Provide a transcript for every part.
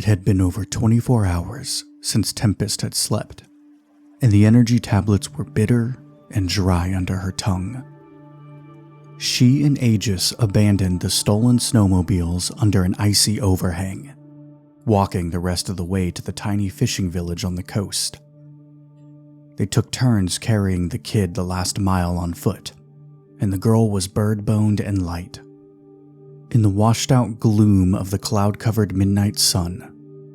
It had been over 24 hours since Tempest had slept, and the energy tablets were bitter and dry under her tongue. She and Aegis abandoned the stolen snowmobiles under an icy overhang, walking the rest of the way to the tiny fishing village on the coast. They took turns carrying the kid the last mile on foot, and the girl was bird-boned and light. In the washed-out gloom of the cloud-covered midnight sun,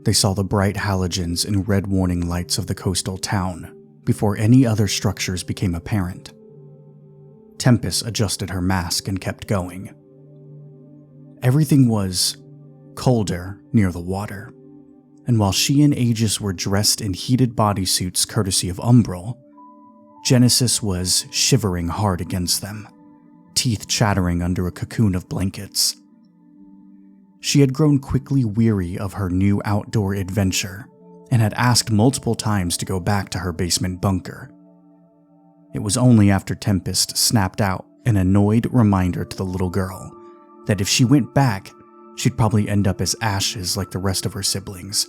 they saw the bright halogens and red warning lights of the coastal town before any other structures became apparent. Tempest adjusted her mask and kept going. Everything was colder near the water, and while she and Aegis were dressed in heated bodysuits courtesy of Umbral, Genesis was shivering hard against them, teeth chattering under a cocoon of blankets. She had grown quickly weary of her new outdoor adventure and had asked multiple times to go back to her basement bunker. It was only after Tempest snapped out an annoyed reminder to the little girl that if she went back, she'd probably end up as ashes like the rest of her siblings,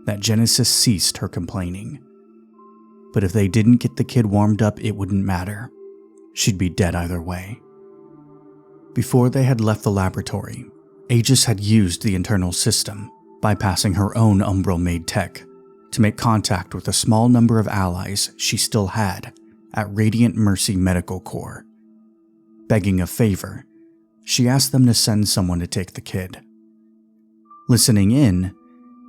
that Genesis ceased her complaining. But if they didn't get the kid warmed up, it wouldn't matter. She'd be dead either way. Before they had left the laboratory, Aegis had used the internal system, bypassing her own Umbral-made tech, to make contact with a small number of allies she still had at Radiant Mercy Medical Corps. Begging a favor, she asked them to send someone to take the kid. Listening in,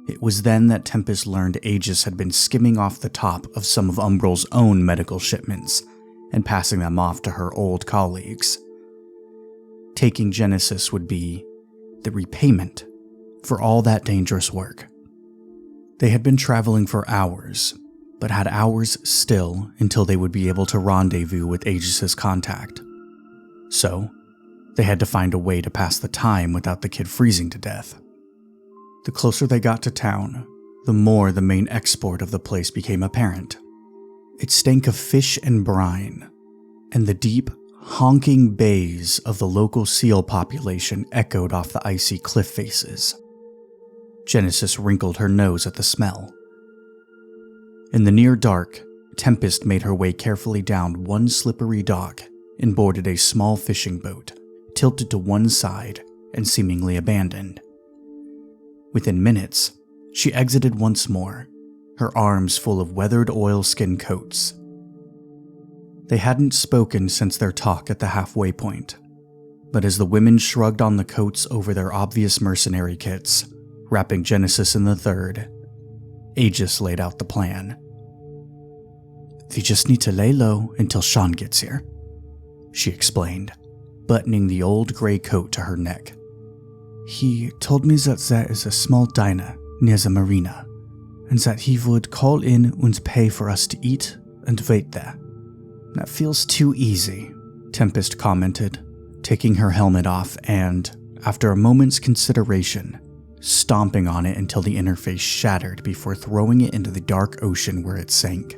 it was then that Tempest learned Aegis had been skimming off the top of some of Umbral's own medical shipments and passing them off to her old colleagues. Taking Genesis would be the repayment for all that dangerous work. They had been traveling for hours, but had hours still until they would be able to rendezvous with Aegis's contact. So, they had to find a way to pass the time without the kid freezing to death. The closer they got to town, the more the main export of the place became apparent. It stank of fish and brine, and the deep, honking bays of the local seal population echoed off the icy cliff faces. Genesis wrinkled her nose at the smell. In the near dark, Tempest made her way carefully down one slippery dock and boarded a small fishing boat, tilted to one side and seemingly abandoned. Within minutes, she exited once more, her arms full of weathered oilskin coats. They hadn't spoken since their talk at the halfway point, but as the women shrugged on the coats over their obvious mercenary kits, wrapping Genesis in the third, Aegis laid out the plan. "We just need to lay low until Sean gets here," she explained, buttoning the old gray coat to her neck. "He told me that there is a small diner near the marina, and that he would call in and pay for us to eat and wait there." "That feels too easy," Tempest commented, taking her helmet off and, after a moment's consideration, stomping on it until the interface shattered before throwing it into the dark ocean where it sank.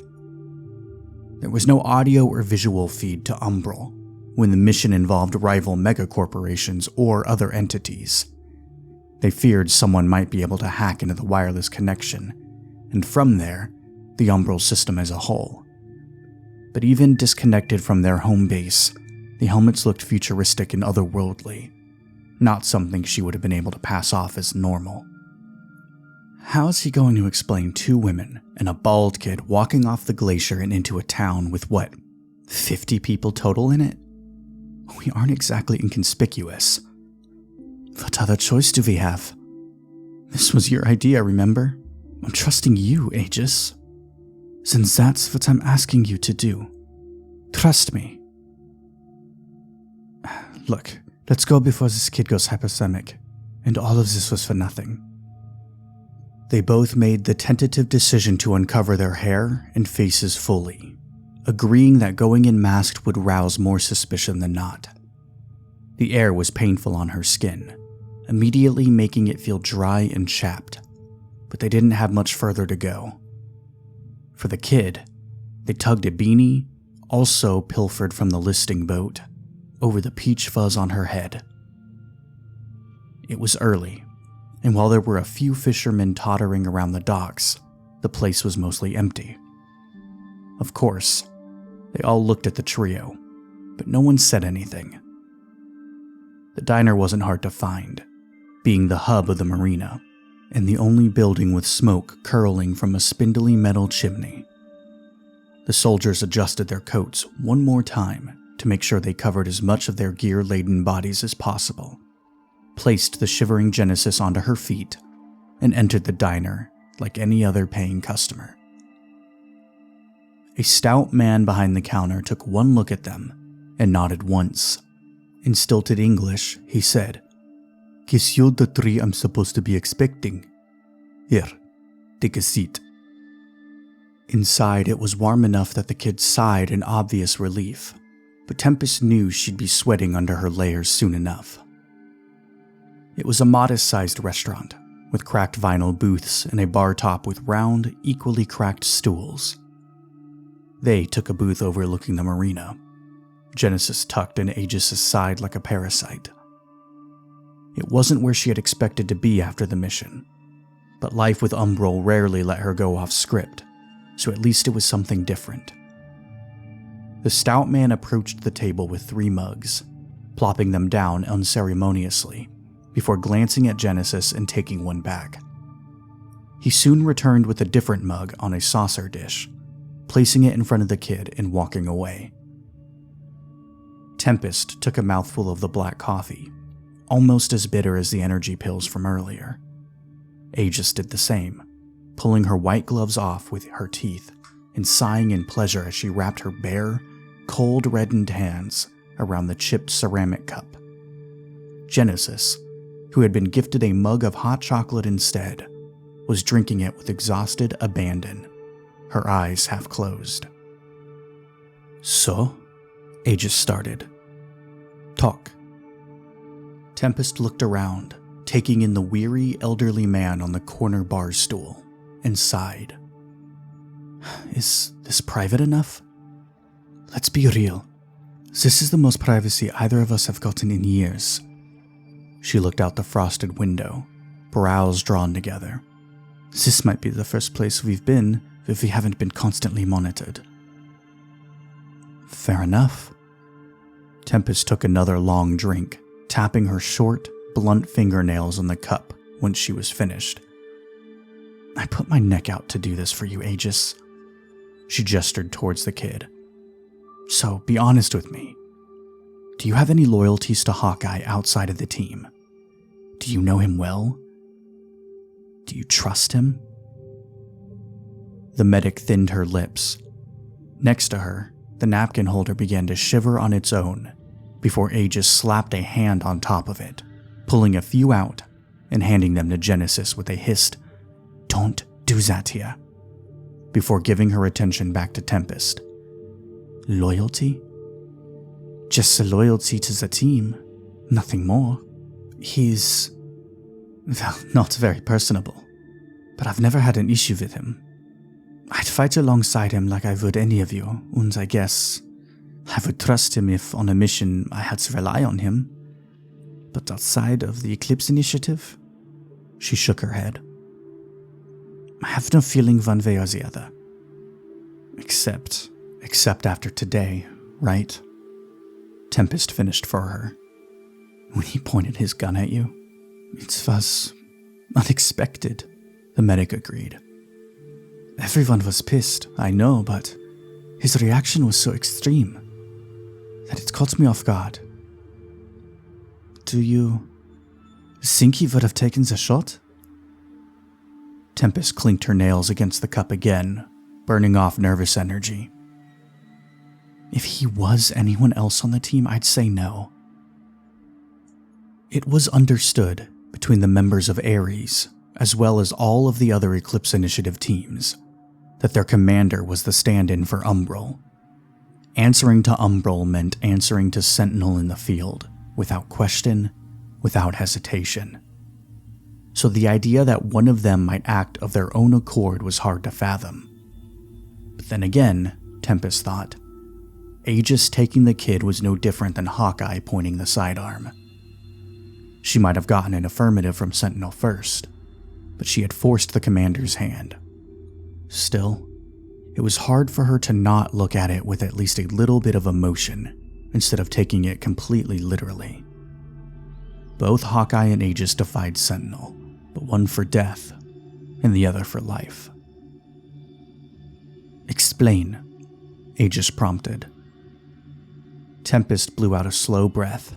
There was no audio or visual feed to Umbral when the mission involved rival megacorporations or other entities. They feared someone might be able to hack into the wireless connection, and from there, the Umbral system as a whole. But even disconnected from their home base, the helmets looked futuristic and otherworldly, not something she would have been able to pass off as normal. How is he going to explain two women and a bald kid walking off the glacier and into a town with, 50 people total in it? We aren't exactly inconspicuous. What other choice do we have? This was your idea, remember? I'm trusting you, Aegis. Then that's what I'm asking you to do. Trust me. Look, let's go before this kid goes hypothermic, and all of this was for nothing. They both made the tentative decision to uncover their hair and faces fully, agreeing that going in masked would rouse more suspicion than not. The air was painful on her skin, immediately making it feel dry and chapped, but they didn't have much further to go. For the kid, they tugged a beanie, also pilfered from the listing boat, over the peach fuzz on her head. It was early, and while there were a few fishermen tottering around the docks, the place was mostly empty. Of course, they all looked at the trio, but no one said anything. The diner wasn't hard to find, being the hub of the marina, and the only building with smoke curling from a spindly metal chimney. The soldiers adjusted their coats one more time to make sure they covered as much of their gear-laden bodies as possible, placed the shivering Genesis onto her feet, and entered the diner like any other paying customer. A stout man behind the counter took one look at them and nodded once. In stilted English, he said, "Guess you're the three I'm supposed to be expecting. Here, take a seat." Inside, it was warm enough that the kids sighed in obvious relief, but Tempest knew she'd be sweating under her layers soon enough. It was a modest-sized restaurant, with cracked vinyl booths and a bar top with round, equally cracked stools. They took a booth overlooking the marina. Genesis tucked in Aegis' side like a parasite. It wasn't where she had expected to be after the mission, but life with Umbral rarely let her go off script, so at least it was something different. The stout man approached the table with 3 mugs, plopping them down unceremoniously, before glancing at Genesis and taking one back. He soon returned with a different mug on a saucer dish, placing it in front of the kid and walking away. Tempest took a mouthful of the black coffee, almost as bitter as the energy pills from earlier. Aegis did the same, pulling her white gloves off with her teeth and sighing in pleasure as she wrapped her bare, cold-reddened hands around the chipped ceramic cup. Genesis, who had been gifted a mug of hot chocolate instead, was drinking it with exhausted abandon, her eyes half closed. "So?" Aegis started. "Talk." Tempest looked around, taking in the weary elderly man on the corner bar stool, and sighed. "Is this private enough? Let's be real. This is the most privacy either of us have gotten in years." She looked out the frosted window, brows drawn together. "This might be the first place we've been if we haven't been constantly monitored." "Fair enough." Tempest took another long drink, tapping her short, blunt fingernails on the cup once she was finished. "I put my neck out to do this for you, Aegis." She gestured towards the kid. "So, be honest with me. Do you have any loyalties to Hawkeye outside of the team? Do you know him well? Do you trust him?" The medic thinned her lips. Next to her, the napkin holder began to shiver on its own before Aegis slapped a hand on top of it, pulling a few out and handing them to Genesis with a hissed, "Don't do that here," before giving her attention back to Tempest. "Loyalty? Just a loyalty to the team, nothing more. He's, well, not very personable, but I've never had an issue with him. I'd fight alongside him like I would any of you, and I guess I would trust him if on a mission I had to rely on him. But outside of the Eclipse Initiative," she shook her head, "I have no feeling one way or the other. Except after today, right?" Tempest finished for her. "When he pointed his gun at you, it was unexpected," the medic agreed. "Everyone was pissed, I know, but his reaction was so extreme that it caught me off guard. Do you think he would have taken the shot?" Tempest clinked her nails against the cup again, burning off nervous energy. "If he was anyone else on the team, I'd say no." It was understood between the members of Ares, as well as all of the other Eclipse Initiative teams, that their commander was the stand-in for Umbral. Answering to Umbral meant answering to Sentinel in the field, without question, without hesitation. So the idea that one of them might act of their own accord was hard to fathom. But then again, Tempest thought, Aegis taking the kid was no different than Hawkeye pointing the sidearm. She might have gotten an affirmative from Sentinel first, but she had forced the commander's hand. Still, it was hard for her to not look at it with at least a little bit of emotion instead of taking it completely literally. Both Hawkeye and Aegis defied Sentinel, but one for death and the other for life. "Explain," Aegis prompted. Tempest blew out a slow breath.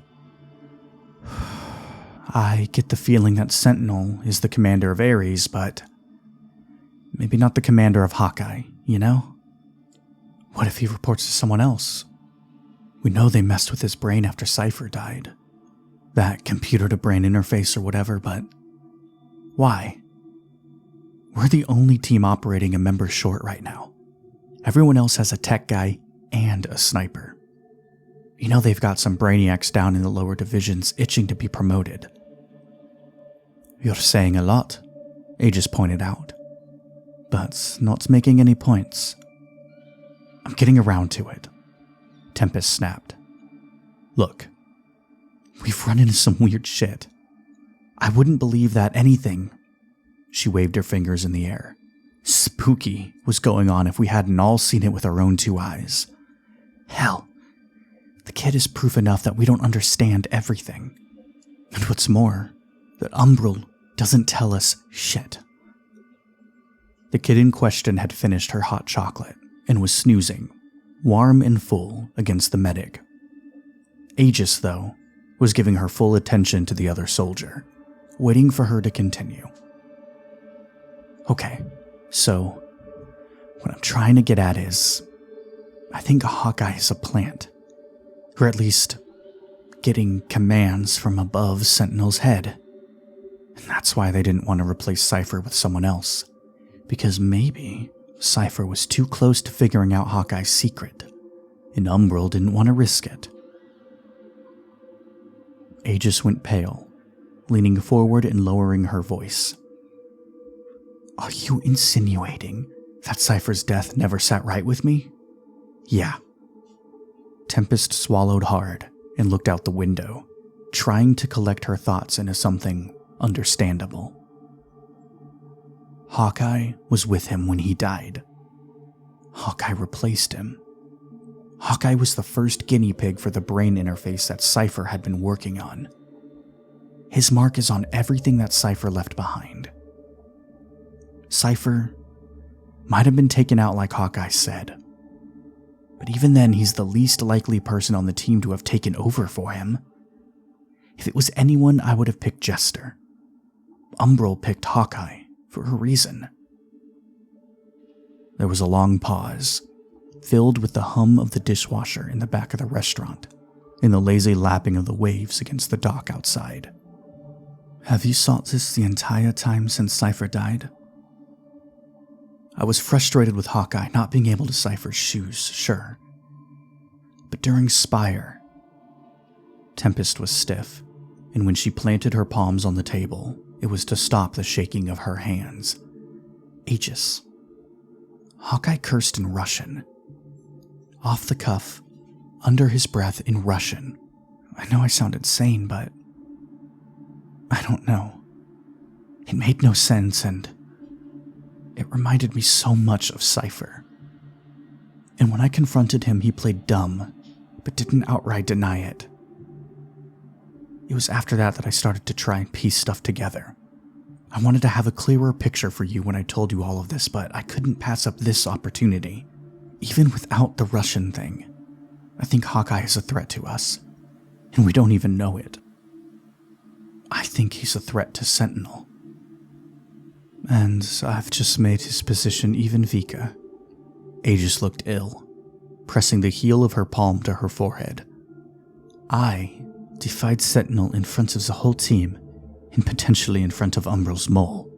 "I get the feeling that Sentinel is the commander of Ares, but maybe not the commander of Hawkeye, you know? What if he reports to someone else? We know they messed with his brain after Sci-Fi died. That computer-to-brain interface or whatever, but why? We're the only team operating a member short right now. Everyone else has a tech guy and a sniper. You know they've got some brainiacs down in the lower divisions itching to be promoted." "You're saying a lot," Aegis pointed out, "but not making any points." "I'm getting around to it," Tempest snapped. "Look, we've run into some weird shit. I wouldn't believe that anything," she waved her fingers in the air, "spooky was going on if we hadn't all seen it with our own two eyes. Hell, the kid is proof enough that we don't understand everything. And what's more, that Umbral doesn't tell us shit." The kid in question had finished her hot chocolate and was snoozing, warm and full, against the medic. Aegis, though, was giving her full attention to the other soldier, waiting for her to continue. "Okay, so what I'm trying to get at is, I think Hawkeye is a plant, or at least getting commands from above Sentinel's head. And that's why they didn't want to replace Cypher with someone else, because maybe Cypher was too close to figuring out Hawkeye's secret, and Umbral didn't want to risk it." Aegis went pale, leaning forward and lowering her voice. "Are you insinuating that Cypher's death never sat right with me?" "Yeah." Tempest swallowed hard and looked out the window, trying to collect her thoughts into something understandable. Hawkeye was with him when he died. Hawkeye replaced him. Hawkeye was the first guinea pig for the brain interface that Cypher had been working on. His mark is on everything that Cypher left behind. Cypher might have been taken out like Hawkeye said, but even then he's the least likely person on the team to have taken over for him. If it was anyone, I would have picked Jester. Umbral picked Hawkeye for a reason. There was a long pause, filled with the hum of the dishwasher in the back of the restaurant and the lazy lapping of the waves against the dock outside. "Have you sought this the entire time since Cypher died?" "I was frustrated with Hawkeye not being able to Cypher's shoes, sure. But during Spire..." Tempest was stiff, and when she planted her palms on the table, it was to stop the shaking of her hands. "Aegis, Hawkeye cursed in Russian. Off the cuff, under his breath in Russian. I know I sound insane, but I don't know. It made no sense, and it reminded me so much of Cypher. And when I confronted him, he played dumb, but didn't outright deny it. It was after that I started to try and piece stuff together. I wanted to have a clearer picture for you when I told you all of this, but I couldn't pass up this opportunity. Even without the Russian thing, I think Hawkeye is a threat to us, and we don't even know it. I think he's a threat to Sentinel. And I've just made his position even weaker." Aegis looked ill, pressing the heel of her palm to her forehead. "I defied Sentinel in front of the whole team, and potentially in front of Umbral's mole.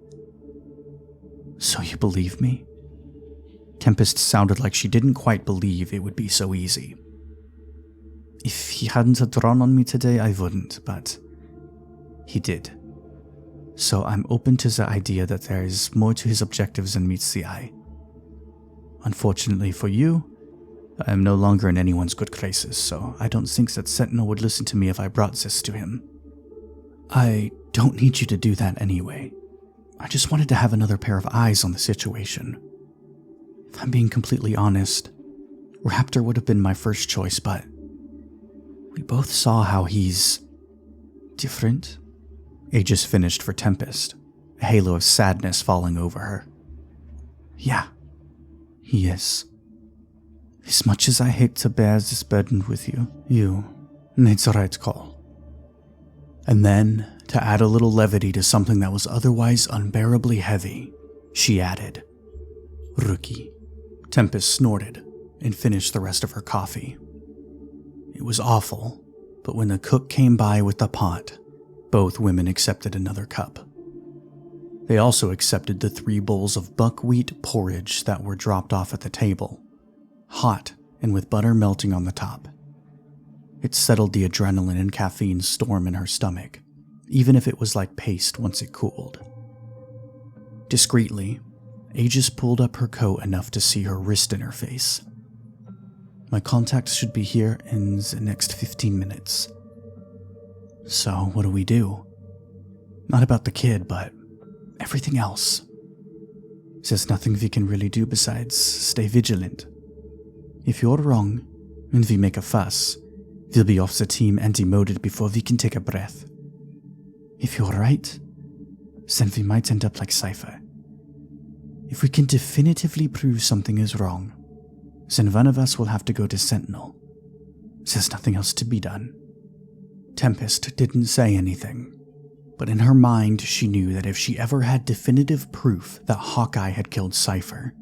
So you believe me?" Tempest sounded like she didn't quite believe it would be so easy. "If he hadn't drawn on me today, I wouldn't, but he did. So I'm open to the idea that there is more to his objectives than meets the eye. Unfortunately for you, I am no longer in anyone's good graces, so I don't think that Sentinel would listen to me if I brought this to him." I don't need you to do that anyway. I just wanted to have another pair of eyes on the situation. If I'm being completely honest, Raptor would have been my first choice, but we both saw how he's different. Aegis finished for Tempest, a halo of sadness falling over her. Yeah, he is. As much as I hate to bear this burden with you made the right call. And then, to add a little levity to something that was otherwise unbearably heavy, she added, Rookie. Tempest snorted and finished the rest of her coffee. It was awful, but when the cook came by with the pot, both women accepted another cup. They also accepted the 3 bowls of buckwheat porridge that were dropped off at the table, hot and with butter melting on the top. It settled the adrenaline and caffeine storm in her stomach, even if it was like paste once it cooled. Discreetly, Aegis pulled up her coat enough to see her wrist in her face. My contacts should be here in the next 15 minutes. So what do we do? Not about the kid, but everything else. There's nothing we can really do besides stay vigilant. If you're wrong, and we make a fuss, we'll be off the team and demoted before we can take a breath. If you're right, then we might end up like Sci-Fi. If we can definitively prove something is wrong, then one of us will have to go to Sentinel. There's nothing else to be done. Tempest didn't say anything, but in her mind she knew that if she ever had definitive proof that Hawkeye had killed Cypher,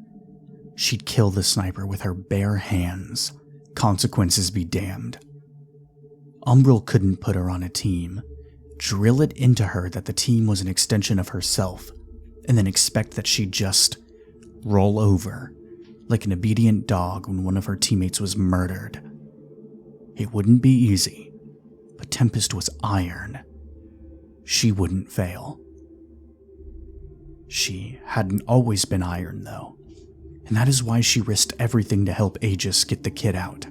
she'd kill the sniper with her bare hands, consequences be damned. Umbral couldn't put her on a team, drill it into her that the team was an extension of herself, and then expect that she'd just roll over like an obedient dog when one of her teammates was murdered. It wouldn't be easy, but Tempest was iron. She wouldn't fail. She hadn't always been iron, though, and that is why she risked everything to help Aegis get the kid out,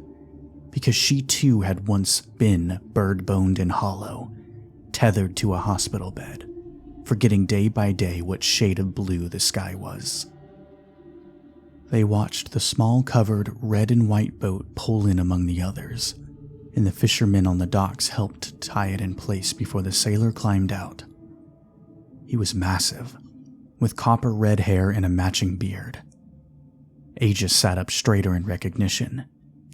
because she too had once been bird-boned and hollow, tethered to a hospital bed, forgetting day by day what shade of blue the sky was. They watched the small covered red and white boat pull in among the others, and the fishermen on the docks helped tie it in place before the sailor climbed out. He was massive, with copper red hair and a matching beard. Aegis sat up straighter in recognition,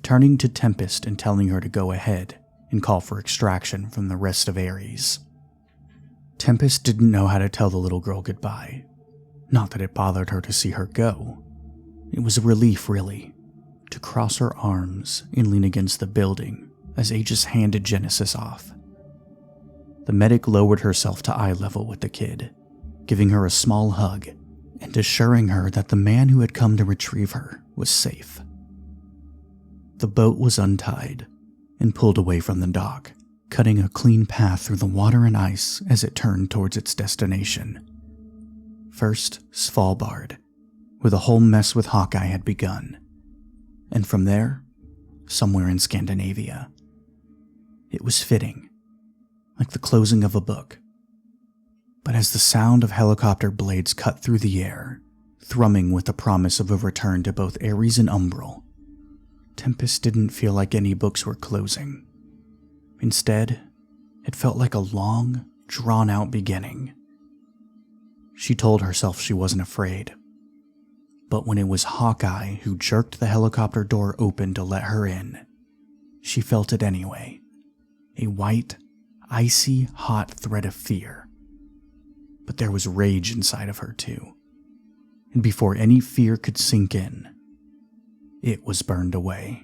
turning to Tempest and telling her to go ahead and call for extraction from the rest of Ares. Tempest didn't know how to tell the little girl goodbye. Not that it bothered her to see her go. It was a relief, really, to cross her arms and lean against the building as Aegis handed Genesis off. The medic lowered herself to eye level with the kid, giving her a small hug and assuring her that the man who had come to retrieve her was safe. The boat was untied and pulled away from the dock, cutting a clean path through the water and ice as it turned towards its destination. First, Svalbard, where the whole mess with Hawkeye had begun, and from there, somewhere in Scandinavia. It was fitting, like the closing of a book. But as the sound of helicopter blades cut through the air, thrumming with the promise of a return to both Ares and Umbral, Tempest didn't feel like any books were closing. Instead, it felt like a long, drawn-out beginning. She told herself she wasn't afraid. But when it was Hawkeye who jerked the helicopter door open to let her in, she felt it anyway. A white, icy, hot thread of fear. But there was rage inside of her too. And before any fear could sink in, it was burned away.